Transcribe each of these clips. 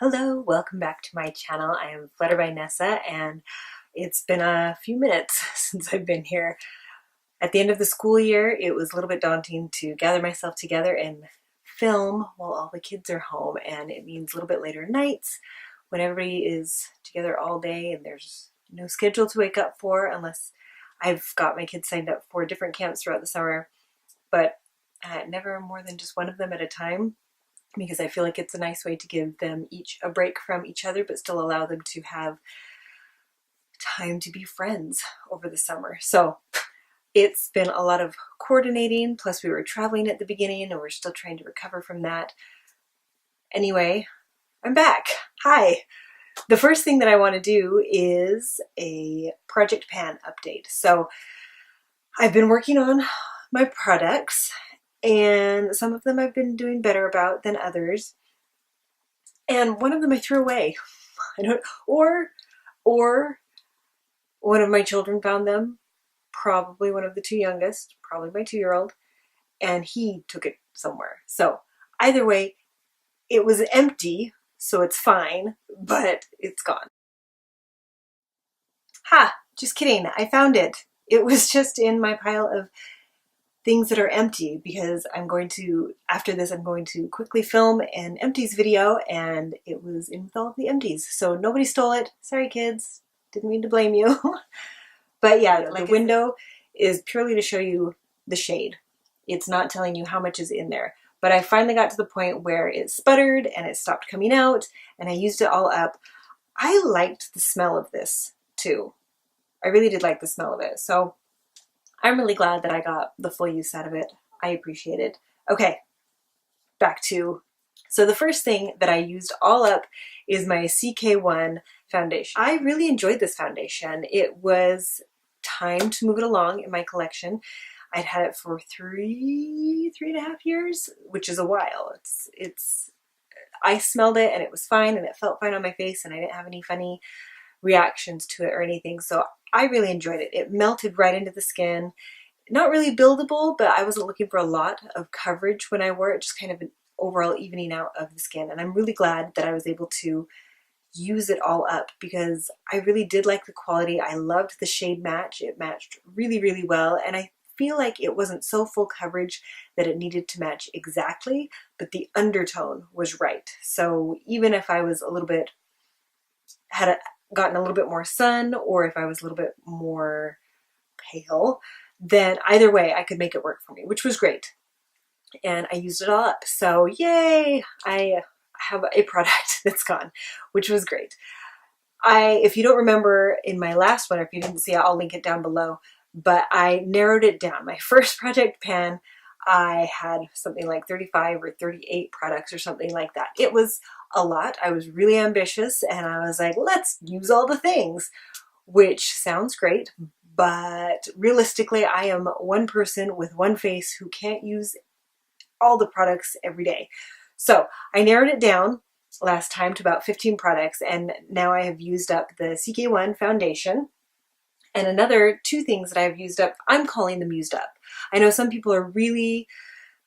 Hello, welcome back to my channel. I am Flutter by Nessa, and it's been a few minutes since I've been here. At the end of the school year, it was a little bit daunting to gather myself together and film while all the kids are home, and it means a little bit later nights when everybody is together all day and there's no schedule to wake up for unless I've got my kids signed up for different camps throughout the summer, but never more than just one of them at a time, because I feel like it's a nice way to give them each a break from each other, but still allow them to have time to be friends over the summer. So it's been a lot of coordinating, plus we were traveling at the beginning and we're still trying to recover from that. Anyway, I'm back. Hi. The first thing that I want to do is a Project Pan update. So I've been working on my products, and some of them I've been doing better about than others. And one of them I threw away. Or one of my children found them, probably one of the two youngest, probably my 2-year-old, and he took it somewhere. So either way, it was empty, so it's fine, but it's gone. Ha! Just kidding. I found it. It was just in my pile of things that are empty, because after this, I'm going to quickly film an empties video, and it was in with all of the empties. So nobody stole it. Sorry, kids. Didn't mean to blame you. But yeah, the window is purely to show you the shade. It's not telling you how much is in there. But I finally got to the point where it sputtered and it stopped coming out, and I used it all up. I liked the smell of this too. I really did like the smell of it. So I'm really glad that I got the full use out of it. I appreciate it. Okay, so the first thing that I used all up is my CK1 foundation. I really enjoyed this foundation. It was time to move it along in my collection. I'd had it for three and a half years, which is a while. I smelled it and it was fine and it felt fine on my face, and I didn't have any funny reactions to it or anything. So I really enjoyed it. It melted right into the skin. Not really buildable, but I wasn't looking for a lot of coverage when I wore it, just kind of an overall evening out of the skin. And I'm really glad that I was able to use it all up, because I really did like the quality. I loved the shade match. It matched really, really well. And I feel like it wasn't so full coverage that it needed to match exactly, but the undertone was right. So even if I was gotten a little bit more sun, or if I was a little bit more pale, then either way I could make it work for me, which was great. And I used it all up. So yay! I have a product that's gone, which was great. If you don't remember in my last one, or if you didn't see it, I'll link it down below, but I narrowed it down. My first Project Pan, I had something like 35 or 38 products or something like that. It was a lot. I was really ambitious, and I was like, let's use all the things, which sounds great, but realistically, I am one person with one face who can't use all the products every day. So I narrowed it down last time to about 15 products, and now I have used up the CK1 foundation. And another 2 things that I've used up, I'm calling them used up. I know some people are really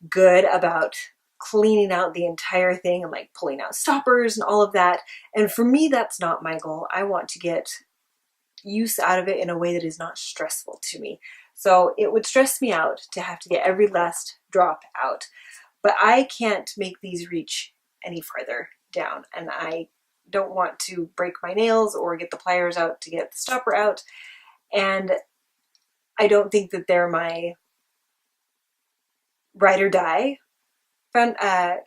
good about cleaning out the entire thing and like pulling out stoppers and all of that. And for me, that's not my goal. I want to get use out of it in a way that is not stressful to me. So it would stress me out to have to get every last drop out. But I can't make these reach any farther down, and I don't want to break my nails or get the pliers out to get the stopper out. And I don't think that they're my ride or die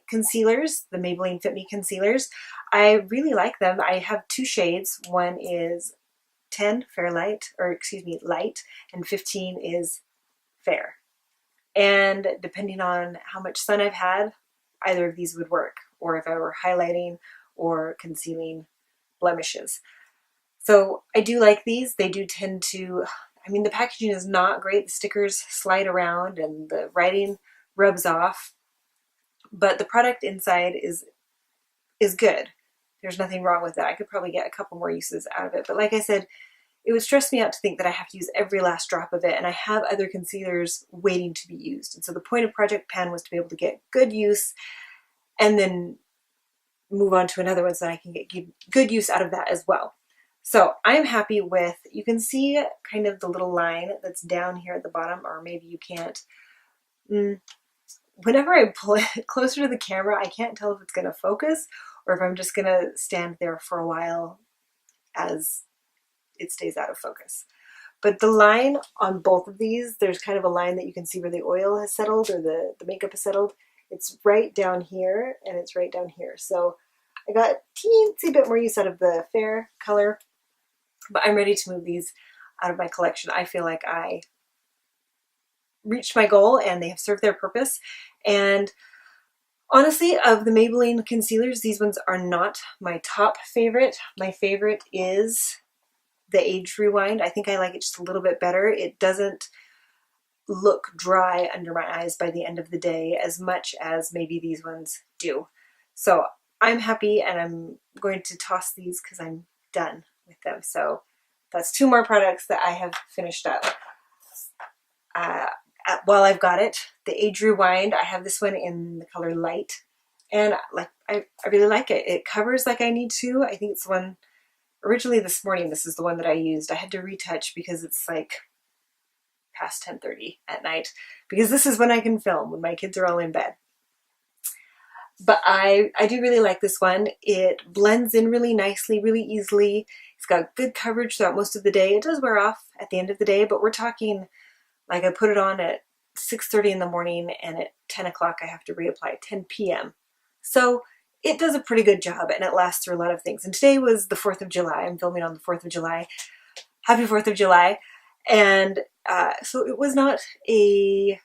concealers, the Maybelline Fit Me concealers. I really like them. I have 2 shades. One is 10 light, and 15 is fair. And depending on how much sun I've had, either of these would work, or if I were highlighting or concealing blemishes. So I do like these. They do tend to, the packaging is not great. The stickers slide around and the writing rubs off, but the product inside is good. There's nothing wrong with it. I could probably get a couple more uses out of it. But like I said, it would stress me out to think that I have to use every last drop of it, and I have other concealers waiting to be used. And so the point of Project Pan was to be able to get good use and then move on to another one so that I can get good use out of that as well. So I'm happy with, you can see kind of the little line that's down here at the bottom, or maybe you can't. Whenever I pull it closer to the camera, I can't tell if it's going to focus or if I'm just going to stand there for a while as it stays out of focus. But the line on both of these, there's kind of a line that you can see where the oil has settled or the makeup has settled. It's right down here and it's right down here. So I got a teensy bit more use out of the fair color, but I'm ready to move these out of my collection. I feel like I reached my goal and they have served their purpose. And honestly, of the Maybelline concealers, these ones are not my top favorite. My favorite is the Age Rewind. I think I like it just a little bit better. It doesn't look dry under my eyes by the end of the day as much as maybe these ones do. So I'm happy and I'm going to toss these because I'm done with them. So that's 2 more products that I have finished up. While I've got it, the Age Rewind, I have this one in the color Light, and I really like it. It covers like I need to. I think it's the one, originally this morning, this is the one that I used. I had to retouch because it's like past 10:30 at night, because this is when I can film, when my kids are all in bed. But I do really like this one. It blends in really nicely, really easily. It's got good coverage throughout most of the day. It does wear off at the end of the day, but we're talking, like, I put it on at 6:30 in the morning and at 10 o'clock I have to reapply, 10 p.m. So it does a pretty good job and it lasts through a lot of things. And today was the 4th of July. I'm filming on the 4th of July. Happy 4th of July. And so it was not I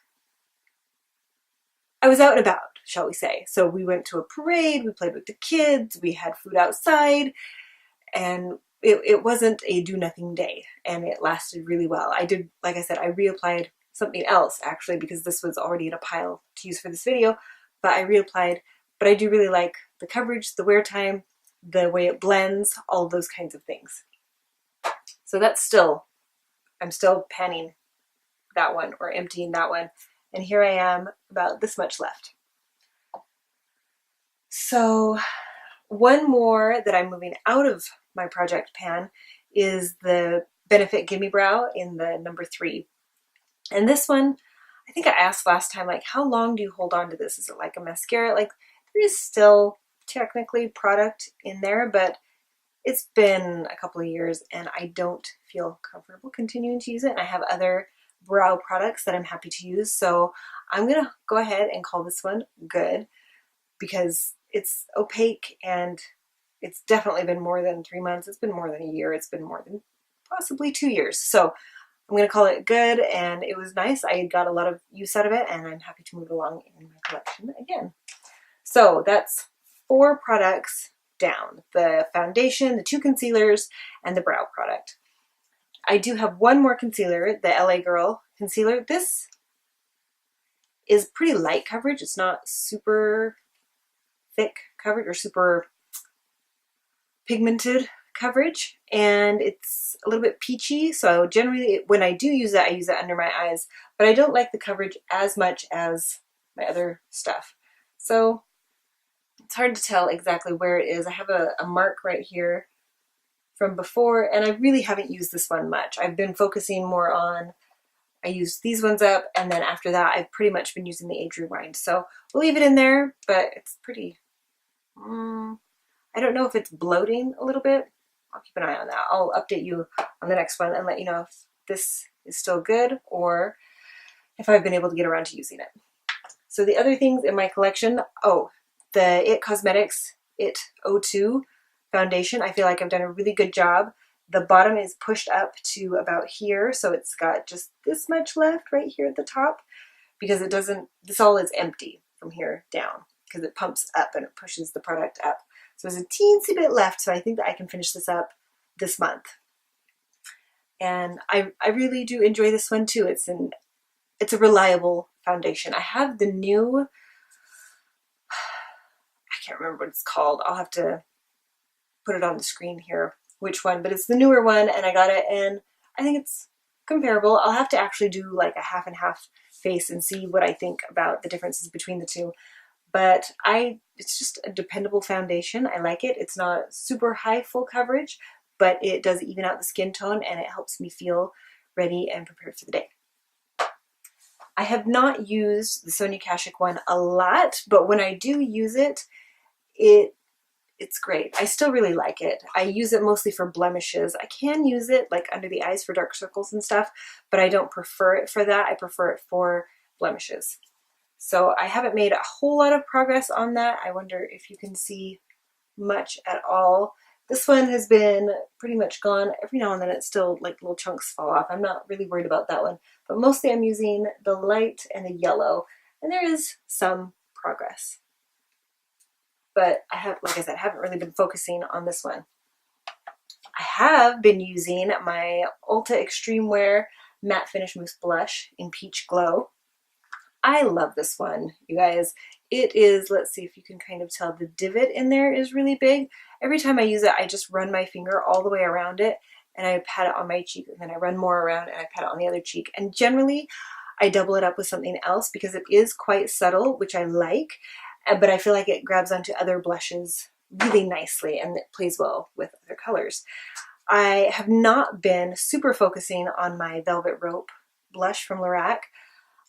was out and about, shall we say. So we went to a parade, we played with the kids, we had food outside, and it wasn't a do-nothing day, and it lasted really well. I did, like I said, I reapplied something else, actually, because this was already in a pile to use for this video, but I reapplied. But I do really like the coverage, the wear time, the way it blends, all of those kinds of things. So that's still, I'm still panning that one or emptying that one. And here I am, about this much left. So one more that I'm moving out of my project pan is the Benefit Gimme Brow in the number 3. And this one, I think I asked last time, like, how long do you hold on to this? Is it like a mascara? Like, there is still technically product in there, but it's been a couple of years and I don't feel comfortable continuing to use it. And I have other brow products that I'm happy to use. So I'm going to go ahead and call this one good, because it's opaque and it's definitely been more than 3 months. It's been more than a year. It's been more than possibly 2 years. So I'm going to call it good, and it was nice. I got a lot of use out of it, and I'm happy to move it along in my collection again. So that's 4 products down: the foundation, the 2 concealers, and the brow product. I do have one more concealer, the LA Girl concealer. This is pretty light coverage. It's not super thick coverage or super pigmented coverage, and it's a little bit peachy. So generally when I do use it, I use it under my eyes, but I don't like the coverage as much as my other stuff. So it's hard to tell exactly where it is. I have a mark right here from before, and I really haven't used this one much. I've been focusing more on, I used these ones up, and then after that I've pretty much been using the Age Rewind. So we'll leave it in there, but it's pretty, I don't know if it's bloating a little bit. I'll keep an eye on that. I'll update you on the next one and let you know if this is still good or if I've been able to get around to using it. So the other things in my collection, the IT Cosmetics IT 02 foundation. I feel like I've done a really good job. The bottom is pushed up to about here, so it's got just this much left right here at the top, because it doesn't, this all is empty from here down, because it pumps up and it pushes the product up. So there's a teensy bit left, so I think that I can finish this up this month. And I really do enjoy this one too. It's a reliable foundation. I have the new, I can't remember what it's called. I'll have to put it on the screen here, which one, but it's the newer one, and I got it, and I think it's comparable. I'll have to actually do like a half and half face and see what I think about the differences between the two. but it's just a dependable foundation. I like it. It's not super high full coverage, but it does even out the skin tone and it helps me feel ready and prepared for the day. I have not used the Sonia Kashuk one a lot, but when I do use it, it's great. I still really like it. I use it mostly for blemishes. I can use it like under the eyes for dark circles and stuff, but I don't prefer it for that. I prefer it for blemishes. So I haven't made a whole lot of progress on that. I wonder if you can see much at all. This one has been pretty much gone. Every now and then it's still like little chunks fall off. I'm not really worried about that one, but mostly I'm using the light and the yellow, and there is some progress. But I have, like I said, haven't really been focusing on this one. I have been using my Ulta Extreme Wear Matte Finish Mousse Blush in Peach Glow. I love this one, you guys. It is, let's see if you can kind of tell, the divot in there is really big. Every time I use it, I just run my finger all the way around it and I pat it on my cheek, and then I run more around and I pat it on the other cheek. And generally, I double it up with something else because it is quite subtle, which I like, but I feel like it grabs onto other blushes really nicely and it plays well with other colors. I have not been super focusing on my Velvet Rope blush from Lorac.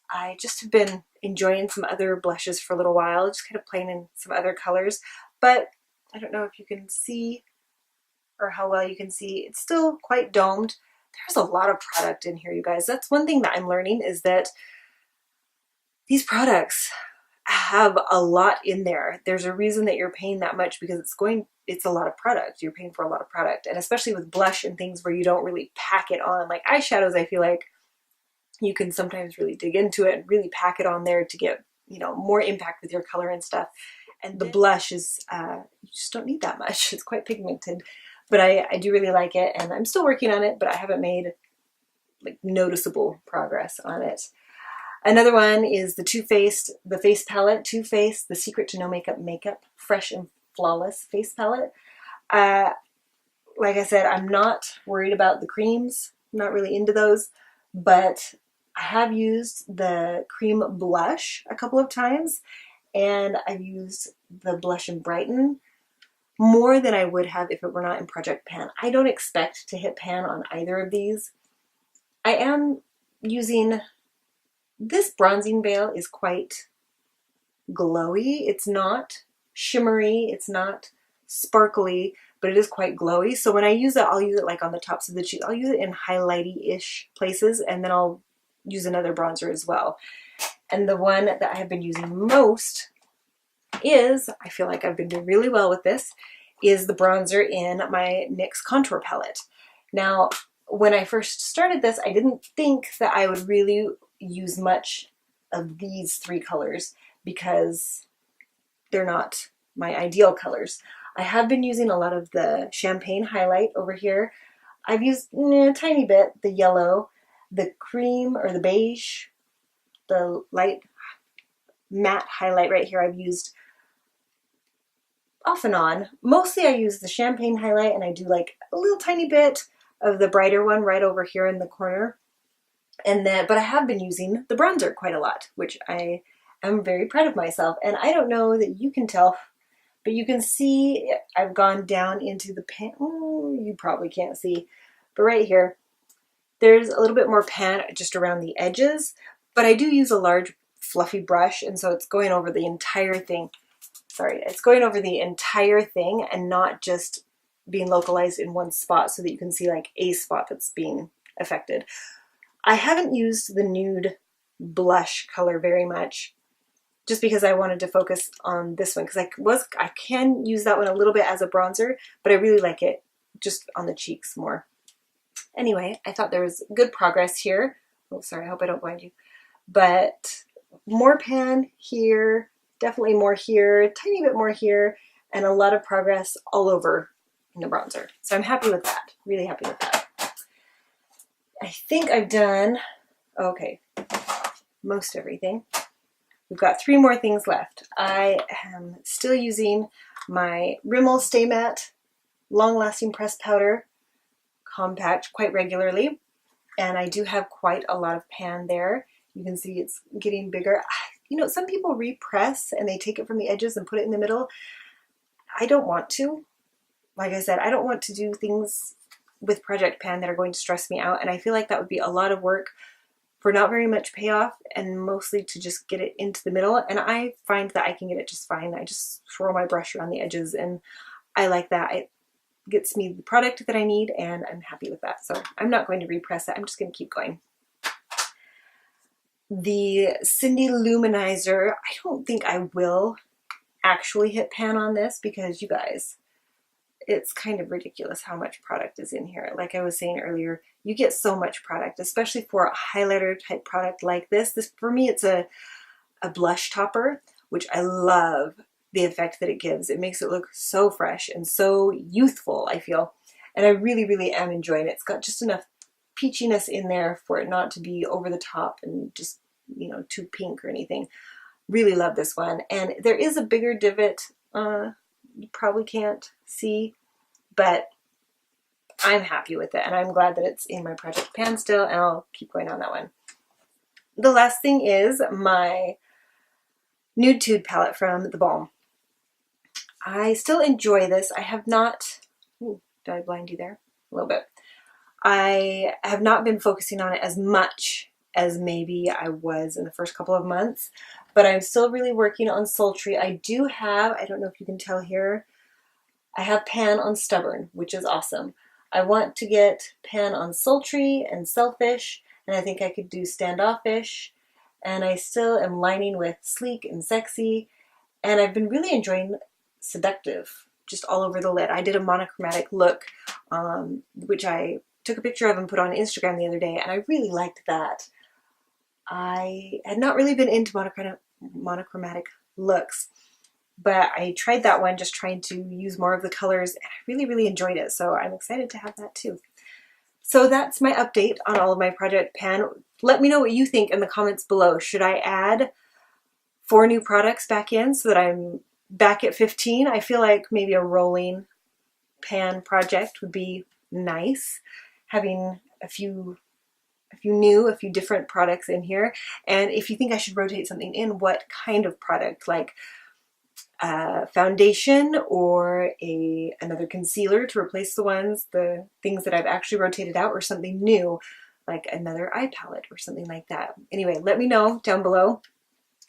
I just have been enjoying some other blushes for a little while, just kind of playing in some other colors, but I don't know if you can see or how well you can see. It's still quite domed. There's a lot of product in here, you guys. That's one thing that I'm learning, is that these products have a lot in there. There's a reason that you're paying that much, because it's a lot of product. You're paying for a lot of product, and especially with blush and things where you don't really pack it on. Like eyeshadows, I feel like you can sometimes really dig into it and really pack it on there to get, you know, more impact with your color and stuff. And the blush is, you just don't need that much. It's quite pigmented, but I do really like it, and I'm still working on it, but I haven't made like noticeable progress on it. Another one is the Too Faced, the face palette, Too Faced, the Secret to No Makeup Fresh and Flawless face palette. Like I said, I'm not worried about the creams. I'm not really into those, but I have used the cream blush a couple of times, and I've used the Blush and Brighten more than I would have if it were not in Project Pan. I don't expect to hit pan on either of these. I am using, this bronzing veil is quite glowy. It's not shimmery, it's not sparkly, but it is quite glowy. So when I use it, I'll use it like on the tops of the cheek. I'll use it in highlighty-ish places, and then I'll use another bronzer as well. And the one that I have been using most is, I feel like I've been doing really well with this, is the bronzer in my NYX contour palette. Now, when I first started this, I didn't think that I would really use much of these three colors because they're not my ideal colors. I have been using a lot of the champagne highlight over here. I've used a tiny bit the yellow, the cream or the beige, the light matte highlight right here I've used off and on. Mostly I use the champagne highlight, and I do like a little tiny bit of the brighter one right over here in the corner. And then, but I have been using the bronzer quite a lot, which I am very proud of myself. And I don't know that you can tell, but you can see I've gone down into the pan. Oh, you probably can't see, but right here, there's a little bit more pan just around the edges, but I do use a large fluffy brush, and so it's going over the entire thing. Sorry, it's going over the entire thing and not just being localized in one spot so that you can see like a spot that's being affected. I haven't used the nude blush color very much, just because I wanted to focus on this one, because I can use that one a little bit as a bronzer, but I really like it just on the cheeks more. Anyway, I thought there was good progress here. Oh, sorry, I hope I don't blind you. But more pan here, definitely more here, tiny bit more here, and a lot of progress all over in the bronzer. So I'm happy with that, really happy with that. I think I've done, okay, most everything. We've got 3 more things left. I am still using my Rimmel Stay Matte Long Lasting Pressed Powder Compact quite regularly, and I do have quite a lot of pan there. You can see it's getting bigger. you know, some people repress and they take it from the edges and put it in the middle. I don't want to. Like I said, I don't want to do things with Project Pan that are going to stress me out, and I feel like that would be a lot of work for not very much payoff, and mostly to just get it into the middle. And I find that I can get it just fine. I just swirl my brush around the edges, and I like that. It gets me the product that I need, and I'm happy with that. So I'm not going to repress it. I'm just going to keep going. The Cindy Luminizer, I don't think I will actually hit pan on this because, you guys, it's kind of ridiculous how much product is in here. Like I was saying earlier, you get so much product, especially for a highlighter type product like this. This, for me, it's a blush topper, which I love the effect that it gives. It makes it look so fresh and so youthful, I feel. And I really, really am enjoying it. It's got just enough peachiness in there for it not to be over the top and just, you know, too pink or anything. Really love this one. And there is a bigger divot. You probably can't see, but I'm happy with it, and I'm glad that it's in my Project Pan still, and I'll keep going on that one. The last thing is my Nude Tude palette from The Balm. I still enjoy this. I have not, ooh, did I blind you there? A little bit. I have not been focusing on it as much as maybe I was in the first couple of months, but I'm still really working on Sultry. I do have, I don't know if you can tell here, I have Pan on Stubborn, which is awesome. I want to get Pan on Sultry and Selfish, and I think I could do Standoffish, and I still am lining with Sleek and Sexy, and I've been really enjoying Seductive, just all over the lid. I did a monochromatic look, which I took a picture of and put on Instagram the other day, and I really liked that. I had not really been into monochromatic looks, but I tried that one, just trying to use more of the colors, and I really, really enjoyed it. So I'm excited to have that too. So that's my update on all of my Project Pan. Let me know what you think in the comments below. Should I add 4 new products back in so that I'm back at 15? I feel like maybe a rolling pan project would be nice, having a few different products in here. And if you think I should rotate something in, what kind of product, like foundation or another concealer to replace the things that I've actually rotated out, or something new like another eye palette or something like that. Anyway, let me know down below.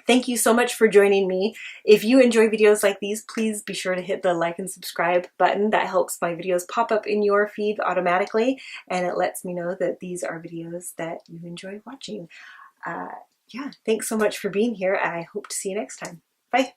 Thank you so much for joining me. If you enjoy videos like these, please be sure to hit the like and subscribe button. That helps my videos pop up in your feed automatically, and it lets me know that these are videos that you enjoy watching. Yeah, thanks so much for being here. I hope to see you next time. Bye.